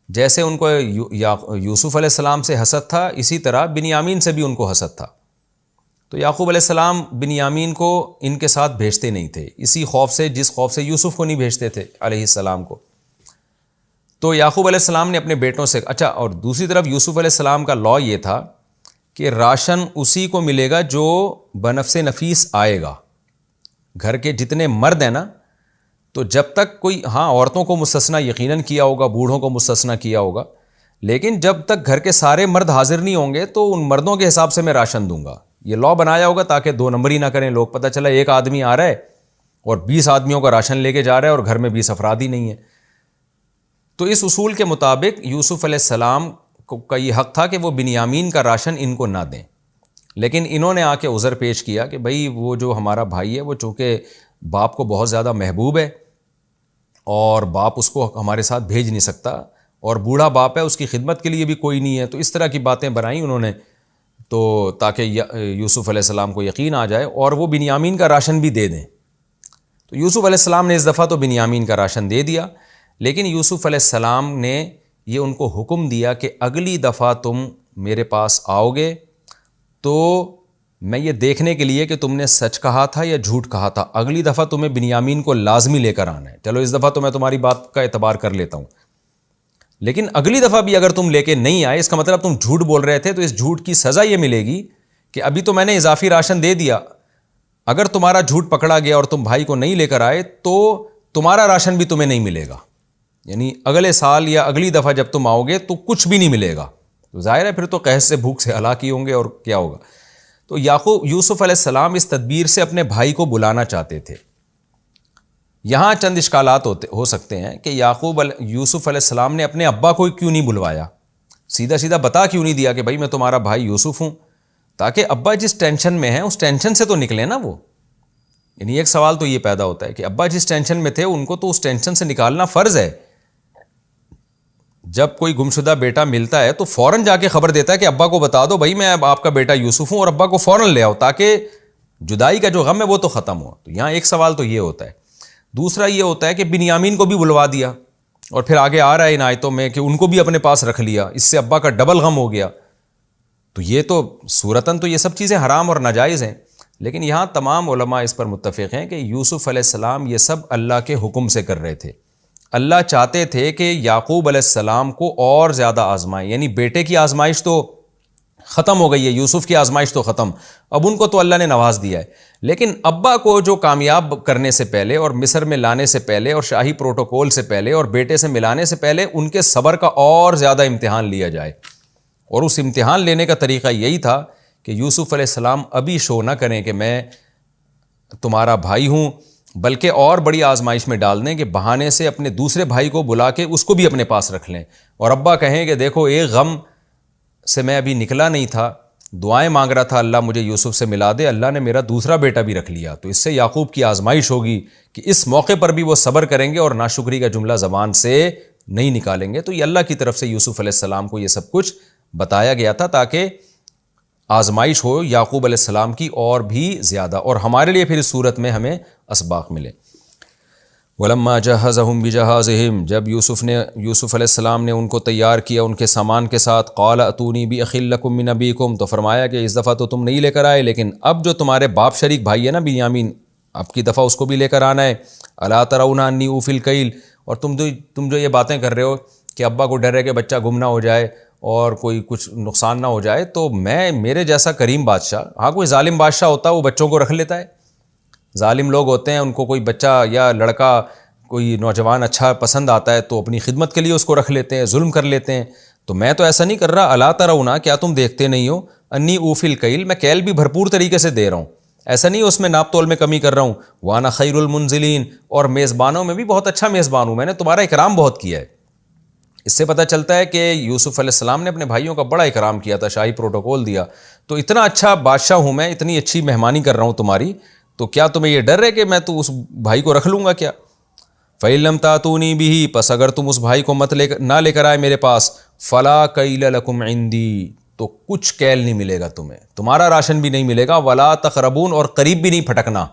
جیسے ان کو یوسف علیہ السلام سے حسد تھا، اسی طرح بنیامین سے بھی ان کو حسد تھا، تو یعقوب علیہ السلام بنیامین کو ان کے ساتھ بھیجتے نہیں تھے، اسی خوف سے جس خوف سے یوسف کو نہیں بھیجتے تھے علیہ السلام کو۔ تو یعقوب علیہ السلام نے اپنے بیٹوں سے اچھا، اور دوسری طرف یوسف علیہ السلام کا لا یہ تھا کہ راشن اسی کو ملے گا جو بنفس نفیس آئے گا۔ گھر کے جتنے مرد ہیں نا، تو جب تک کوئی، ہاں عورتوں کو مستثنا یقیناً کیا ہوگا، بوڑھوں کو مستثنا کیا ہوگا، لیکن جب تک گھر کے سارے مرد حاضر نہیں ہوں گے تو ان مردوں کے حساب سے میں راشن دوں گا۔ یہ لا بنایا ہوگا تاکہ دو نمبری نہ کریں لوگ، پتہ چلا ایک آدمی آ رہا ہے اور 20 آدمیوں کا راشن لے کے جا رہا ہے اور گھر میں 20 افراد ہی نہیں ہیں۔ تو اس اصول کے مطابق یوسف علیہ السلام کا یہ حق تھا کہ وہ بنیامین کا راشن ان کو نہ دیں، لیکن انہوں نے آ کے عذر پیش کیا کہ بھائی وہ جو ہمارا بھائی ہے وہ چونکہ باپ کو بہت زیادہ محبوب ہے اور باپ اس کو ہمارے ساتھ بھیج نہیں سکتا، اور بوڑھا باپ ہے اس کی خدمت کے لیے بھی کوئی نہیں ہے، تو اس طرح کی باتیں بنائیں انہوں نے، تو تاکہ یوسف علیہ السلام کو یقین آ جائے اور وہ بنیامین کا راشن بھی دے دیں۔ تو یوسف علیہ السلام نے اس دفعہ تو بنیامین کا راشن دے دیا، لیکن یوسف علیہ السلام نے یہ ان کو حکم دیا کہ اگلی دفعہ تم میرے پاس آؤ گے تو میں یہ دیکھنے کے لیے کہ تم نے سچ کہا تھا یا جھوٹ کہا تھا، اگلی دفعہ تمہیں بنیامین کو لازمی لے کر آنا ہے۔ چلو اس دفعہ تو میں تمہاری بات کا اعتبار کر لیتا ہوں، لیکن اگلی دفعہ بھی اگر تم لے کے نہیں آئے، اس کا مطلب تم جھوٹ بول رہے تھے، تو اس جھوٹ کی سزا یہ ملے گی کہ ابھی تو میں نے اضافی راشن دے دیا، اگر تمہارا جھوٹ پکڑا گیا اور تم بھائی کو نہیں لے کر آئے تو تمہارا راشن بھی تمہیں نہیں ملے گا، یعنی اگلے سال یا اگلی دفعہ جب تم آؤ گے تو کچھ بھی نہیں ملے گا۔ تو ظاہر ہے پھر تو قحط سے بھوک سے ہلاک ہی ہوں گے اور کیا ہوگا۔ تو یوسف علیہ السلام اس تدبیر سے اپنے بھائی کو بلانا چاہتے تھے۔ یہاں چند اشکالات ہو سکتے ہیں کہ یوسف علیہ السلام نے اپنے ابا کو کیوں نہیں بلوایا، سیدھا سیدھا بتا کیوں نہیں دیا کہ بھائی میں تمہارا بھائی یوسف ہوں، تاکہ ابا جس ٹینشن میں ہیں اس ٹینشن سے تو نکلے نا وہ۔ یعنی ایک سوال تو یہ پیدا ہوتا ہے کہ ابا جس ٹینشن میں تھے ان کو تو اس ٹینشن سے نکالنا فرض ہے۔ جب کوئی گمشدہ بیٹا ملتا ہے تو فوراً جا کے خبر دیتا ہے کہ ابا کو بتا دو بھائی میں اب آپ کا بیٹا یوسف ہوں، اور ابا کو فوراً لے آؤ تاکہ جدائی کا جو غم ہے وہ تو ختم ہو۔ تو یہاں ایک سوال تو یہ ہوتا ہے۔ دوسرا یہ ہوتا ہے کہ بنیامین کو بھی بلوا دیا، اور پھر آگے آ رہا ہے ان آیتوں میں کہ ان کو بھی اپنے پاس رکھ لیا، اس سے ابا کا ڈبل غم ہو گیا۔ تو یہ تو صورتاً تو یہ سب چیزیں حرام اور ناجائز ہیں، لیکن یہاں تمام علماء اس پر متفق ہیں کہ یوسف علیہ السلام یہ سب اللہ کے حکم سے کر رہے تھے، اللہ چاہتے تھے کہ یعقوب علیہ السلام کو اور زیادہ آزمائیں، یعنی بیٹے کی آزمائش تو ختم ہو گئی ہے، یوسف کی آزمائش تو ختم، اب ان کو تو اللہ نے نواز دیا ہے، لیکن ابا کو جو کامیاب کرنے سے پہلے اور مصر میں لانے سے پہلے اور شاہی پروٹوکول سے پہلے اور بیٹے سے ملانے سے پہلے ان کے صبر کا اور زیادہ امتحان لیا جائے، اور اس امتحان لینے کا طریقہ یہی تھا کہ یوسف علیہ السلام ابھی شو نہ کریں کہ میں تمہارا بھائی ہوں، بلکہ اور بڑی آزمائش میں ڈال دیں کہ بہانے سے اپنے دوسرے بھائی کو بلا کے اس کو بھی اپنے پاس رکھ لیں، اور ابا کہیں کہ دیکھو ایک غم سے میں ابھی نکلا نہیں تھا، دعائیں مانگ رہا تھا اللہ مجھے یوسف سے ملا دے، اللہ نے میرا دوسرا بیٹا بھی رکھ لیا، تو اس سے یعقوب کی آزمائش ہوگی کہ اس موقع پر بھی وہ صبر کریں گے اور ناشکری کا جملہ زبان سے نہیں نکالیں گے۔ تو یہ اللہ کی طرف سے یوسف علیہ السلام کو یہ سب کچھ بتایا گیا تھا تاکہ آزمائش ہو یعقوب علیہ السلام کی اور بھی زیادہ، اور ہمارے لیے پھر اس صورت میں ہمیں اسباق ملے۔ وَلَمَّا جَهَّزَهُمْ بِجَهَازِهِمْ، جب یوسف علیہ السلام نے ان کو تیار کیا ان کے سامان کے ساتھ، قَالَ أَتُونِي بِأَخٍ لَكُم مِّنْ أَبِيكُمْ، تو فرمایا کہ اس دفعہ تو تم نہیں لے کر آئے، لیکن اب جو تمہارے باپ شریک بھائی ہے نا بنیامین، اب کی دفعہ اس کو بھی لے کر آنا ہے۔ أَلَا تَرَوْنَ أَنِّي أُوفِي الْكَيْلَ، اور تم جو یہ باتیں کر رہے ہو کہ ابا کو ڈر ہے کہ بچہ گم نہ ہو جائے اور کوئی کچھ نقصان نہ ہو جائے، تو میرے جیسا کریم بادشاہ، ہاں کوئی ظالم بادشاہ ہوتا ہے وہ بچوں کو رکھ لیتا ہے، ظالم لوگ ہوتے ہیں ان کو کوئی بچہ یا لڑکا کوئی نوجوان اچھا پسند آتا ہے تو اپنی خدمت کے لیے اس کو رکھ لیتے ہیں، ظلم کر لیتے ہیں، تو میں تو ایسا نہیں کر رہا۔ الا ترون، کیا تم دیکھتے نہیں ہو، انی اوفی الکیل، میں کیل بھی بھرپور طریقے سے دے رہا ہوں، ایسا نہیں اس میں ناپ تول میں کمی کر رہا ہوں، وانا خیر المنزلین، اور میزبانوں میں بھی بہت اچھا میزبان ہوں، میں نے تمہارا اکرام بہت کیا ہے۔ اس سے پتہ چلتا ہے کہ یوسف علیہ السلام نے اپنے بھائیوں کا بڑا اکرام کیا تھا، شاہی پروٹوکول دیا، تو اتنا اچھا بادشاہ ہوں میں، اتنی اچھی مہمانی کر رہا ہوں تمہاری، تو کیا تمہیں یہ ڈر ہے کہ میں تو اس بھائی کو رکھ لوں گا کیا؟ فَإِن لَّمْ تَأْتُونِي بِهِ، پس اگر تم اس بھائی کو نہ لے کر آئے میرے پاس، فَلَا كَيْلَ لَكُمْ عِندِي، تو کچھ کیل نہیں ملے گا تمہیں، تمہارا راشن بھی نہیں ملے گا، وَلَا تَقْرَبُونَ، اور قریب بھی نہیں پھٹکنا،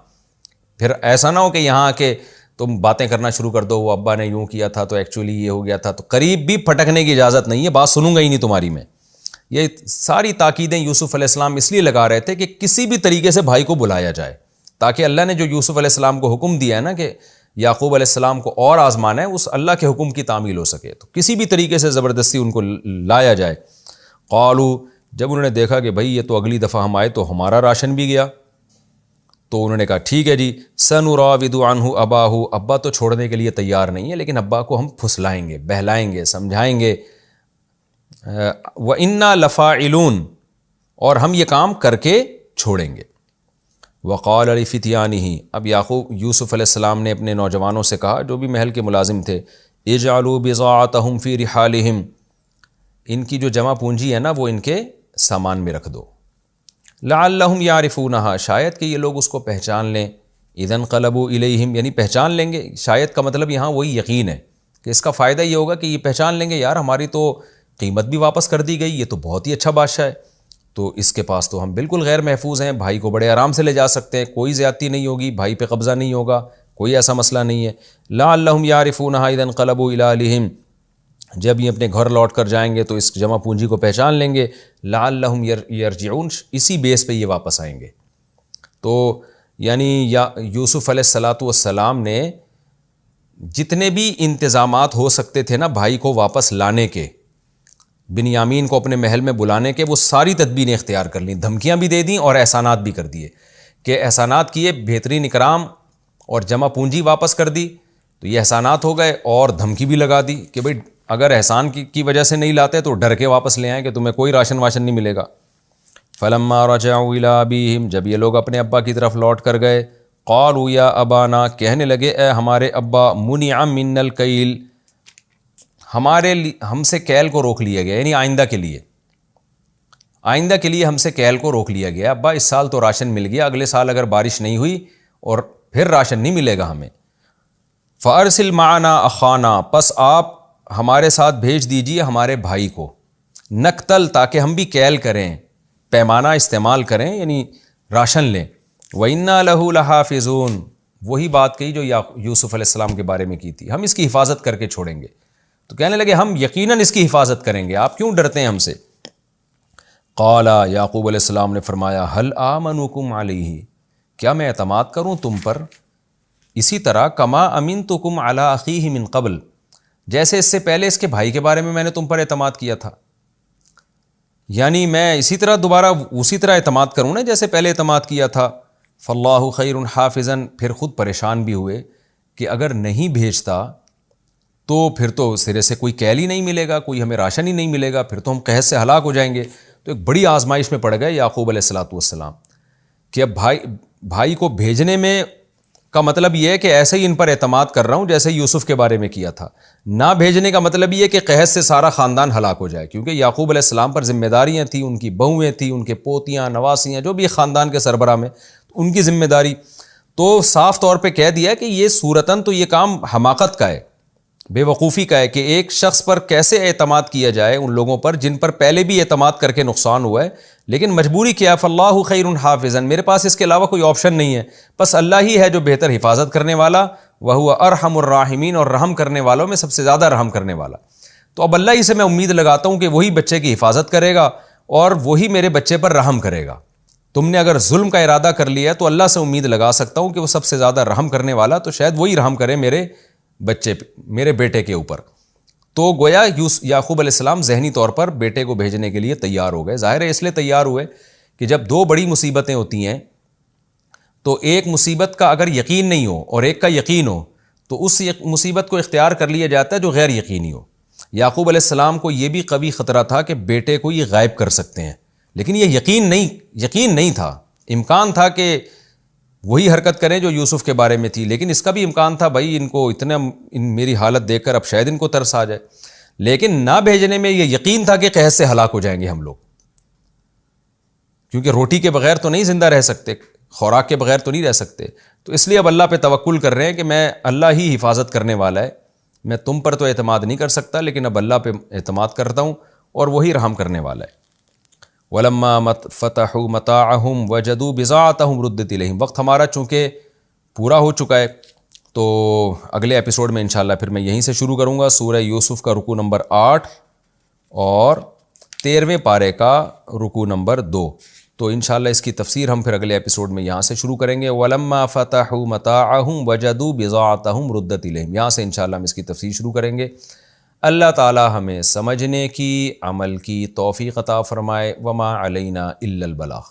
پھر ایسا نہ ہو کہ یہاں آ کے تم باتیں کرنا شروع کر دو، وہ ابا نے یوں کیا تھا تو ایکچولی یہ ہو گیا تھا، تو قریب بھی پھٹکنے کی اجازت نہیں ہے، بات سنوں گا ہی نہیں تمہاری میں۔ یہ ساری تاکیدیں یوسف علیہ السلام اس لیے لگا رہے تھے کہ کسی بھی طریقے سے بھائی کو بلایا جائے، تاکہ اللہ نے جو یوسف علیہ السلام کو حکم دیا ہے نا کہ یعقوب علیہ السلام کو اور آزمانا ہے، اس اللہ کے حکم کی تعمیل ہو سکے، تو کسی بھی طریقے سے زبردستی ان کو لایا جائے۔ قالوا، جب انہوں نے دیکھا کہ بھئی یہ تو اگلی دفعہ ہم آئے تو ہمارا راشن بھی گیا، تو انہوں نے کہا ٹھیک ہے جی، سنراود عنہ اباہ، ابا تو چھوڑنے کے لیے تیار نہیں ہے، لیکن ابا کو ہم پھسلائیں گے، بہلائیں گے، سمجھائیں گے، وَإِنَّا لَفَاعِلُونَ، اور ہم یہ کام کر کے چھوڑیں گے۔ وقال لفتیانہ، اب یوسف علیہ السلام نے اپنے نوجوانوں سے کہا جو بھی محل کے ملازم تھے، اجعلوا بضاعتهم فی رحالہم، ان کی جو جمع پونجی ہے نا وہ ان کے سامان میں رکھ دو، لعلہم یعرفونہا، شاید کہ یہ لوگ اس کو پہچان لیں، اذا انقلبوا الیہم، یعنی پہچان لیں گے، شاید کا مطلب یہاں وہی یقین ہے کہ اس کا فائدہ یہ ہوگا کہ یہ پہچان لیں گے یار ہماری تو قیمت بھی واپس کر دی گئی، یہ تو بہت ہی اچھا بادشاہ ہے، تو اس کے پاس تو ہم بالکل غیر محفوظ ہیں، بھائی کو بڑے آرام سے لے جا سکتے ہیں، کوئی زیادتی نہیں ہوگی، بھائی پہ قبضہ نہیں ہوگا، کوئی ایسا مسئلہ نہیں ہے۔ لعلہم یعرفونہا اذا انقلبوا الی اہلہم، جب یہ اپنے گھر لوٹ کر جائیں گے تو اس جمع پونجی کو پہچان لیں گے، لعلہم یرجعون، اسی بیس پہ یہ واپس آئیں گے۔ تو یعنی یوسف علیہ السلام نے جتنے بھی انتظامات ہو سکتے تھے نا بھائی کو واپس لانے کے، بنیامین کو اپنے محل میں بلانے کے، وہ ساری تدبیریں اختیار کر لیں، دھمکیاں بھی دے دیں اور احسانات بھی کر دیے، کہ احسانات کیے، بہترین اکرام اور جمع پونجی واپس کر دی، تو یہ احسانات ہو گئے، اور دھمکی بھی لگا دی کہ بھئی اگر احسان کی وجہ سے نہیں لاتے تو ڈر کے واپس لے آئیں کہ تمہیں کوئی راشن واشن نہیں ملے گا۔ فلما رجعوا الی ابیہم، جب یہ لوگ اپنے ابا کی طرف لوٹ کر گئے، قالوا یا ابانا، کہنے لگے اے ہمارے ابا، منع منا الکیل، ہم سے کیل کو روک لیا گیا، یعنی آئندہ کے لیے ہم سے کیل کو روک لیا گیا، ابا اس سال تو راشن مل گیا، اگلے سال اگر بارش نہیں ہوئی اور پھر راشن نہیں ملے گا ہمیں۔ فارسل معنا اخانا، پس آپ ہمارے ساتھ بھیج دیجئے ہمارے بھائی کو، نقتل، تاکہ ہم بھی کیل کریں، پیمانہ استعمال کریں، یعنی راشن لیں، وَإِنَّا لَهُ لَحَافِظُونَ، وہی بات کہی جو یوسف علیہ السلام کے بارے میں کی تھی، ہم اس کی حفاظت کر کے چھوڑیں گے، تو کہنے لگے ہم یقیناً اس کی حفاظت کریں گے، آپ کیوں ڈرتے ہیں ہم سے؟ قال، یعقوب علیہ السلام نے فرمایا، هل آمنکم علیہ، کیا میں اعتماد کروں تم پر؟ اسی طرح کما امنتکم علی اخیہ من قبل، جیسے اس سے پہلے اس کے بھائی کے بارے میں نے تم پر اعتماد کیا تھا، یعنی میں اسی طرح دوبارہ اسی طرح اعتماد کروں نا جیسے پہلے اعتماد کیا تھا. فاللہ خیر حافظا، پھر خود پریشان بھی ہوئے کہ اگر نہیں بھیجتا تو پھر تو سرے سے کوئی کیل ہی نہیں ملے گا، کوئی ہمیں راشن ہی نہیں ملے گا، پھر تو ہم قحط سے ہلاک ہو جائیں گے. تو ایک بڑی آزمائش میں پڑ گئے یعقوب علیہ الصلوۃ والسلام کہ اب بھائی کو بھیجنے میں کا مطلب یہ ہے کہ ایسے ہی ان پر اعتماد کر رہا ہوں جیسے یوسف کے بارے میں کیا تھا. نہ بھیجنے کا مطلب یہ کہ قحط سے سارا خاندان ہلاک ہو جائے، کیونکہ یعقوب علیہ السلام پر ذمہ داریاں تھیں، ان کی بہویں تھیں، ان کے پوتیاں نواسیاں، جو بھی خاندان کے سربراہ میں ان کی ذمہ داری. تو صاف طور پہ کہہ دیا کہ یہ صورتاً تو یہ کام حماقت کا ہے، بے وقوفی کا ہے کہ ایک شخص پر کیسے اعتماد کیا جائے، ان لوگوں پر جن پر پہلے بھی اعتماد کر کے نقصان ہوا ہے. لیکن مجبوری کیا، فاللہ خیر حافظا، میرے پاس اس کے علاوہ کوئی آپشن نہیں ہے، بس اللہ ہی ہے جو بہتر حفاظت کرنے والا، وہو ارحم الراحمین، اور رحم کرنے والوں میں سب سے زیادہ رحم کرنے والا. تو اب اللہ ہی سے میں امید لگاتا ہوں کہ وہی بچے کی حفاظت کرے گا اور وہی میرے بچے پر رحم کرے گا. تم نے اگر ظلم کا ارادہ کر لیا تو اللہ سے امید لگا سکتا ہوں کہ وہ سب سے زیادہ رحم کرنے والا، تو شاید وہی رحم کرے میرے بچے پہ، میرے بیٹے کے اوپر. تو گویا یعقوب علیہ السلام ذہنی طور پر بیٹے کو بھیجنے کے لیے تیار ہو گئے. ظاہر ہے اس لیے تیار ہوئے کہ جب دو بڑی مصیبتیں ہوتی ہیں تو ایک مصیبت کا اگر یقین نہیں ہو اور ایک کا یقین ہو تو اس مصیبت کو اختیار کر لیا جاتا ہے جو غیر یقینی ہو. یعقوب علیہ السلام کو یہ بھی قوی خطرہ تھا کہ بیٹے کو یہ غائب کر سکتے ہیں، لیکن یہ یقین نہیں تھا. امکان تھا کہ وہی حرکت کریں جو یوسف کے بارے میں تھی، لیکن اس کا بھی امکان تھا بھائی ان کو اتنا میری حالت دیکھ کر اب شاید ان کو ترس آ جائے. لیکن نہ بھیجنے میں یہ یقین تھا کہ قحط سے ہلاک ہو جائیں گے ہم لوگ، کیونکہ روٹی کے بغیر تو نہیں زندہ رہ سکتے، خوراک کے بغیر تو نہیں رہ سکتے. تو اس لیے اب اللہ پہ توکل کر رہے ہیں کہ میں اللہ ہی حفاظت کرنے والا ہے، میں تم پر تو اعتماد نہیں کر سکتا لیکن اب اللہ پہ اعتماد کرتا ہوں اور وہی رحم کرنے والا ہے. وَلَمَّا فَتَحُوا مَتَاعَهُمْ وَجَدُوا بِضَاعَتَهُمْ رُدَّتْ إِلَيْهِمْ. وقت ہمارا چونکہ پورا ہو چکا ہے تو اگلے ایپیسوڈ میں انشاءاللہ پھر میں یہیں سے شروع کروں گا سورہ یوسف کا رکوع نمبر 8 اور 13ویں پارے کا رکوع نمبر 2. تو انشاءاللہ اس کی تفسیر ہم پھر اگلے ایپیسوڈ میں یہاں سے شروع کریں گے. وَلَمَّا فَتَحُوا مَتَاعَهُمْ وَجَدُوا بِضَاعَتَهُمْ رُدَّتْ إِلَيْهِمْ. یہاں سے انشاءاللہ ہم اس کی تفسیر شروع کریں گے. اللہ تعالی ہمیں سمجھنے کی، عمل کی توفیق عطا فرمائے. وما علینا الا البلاغ.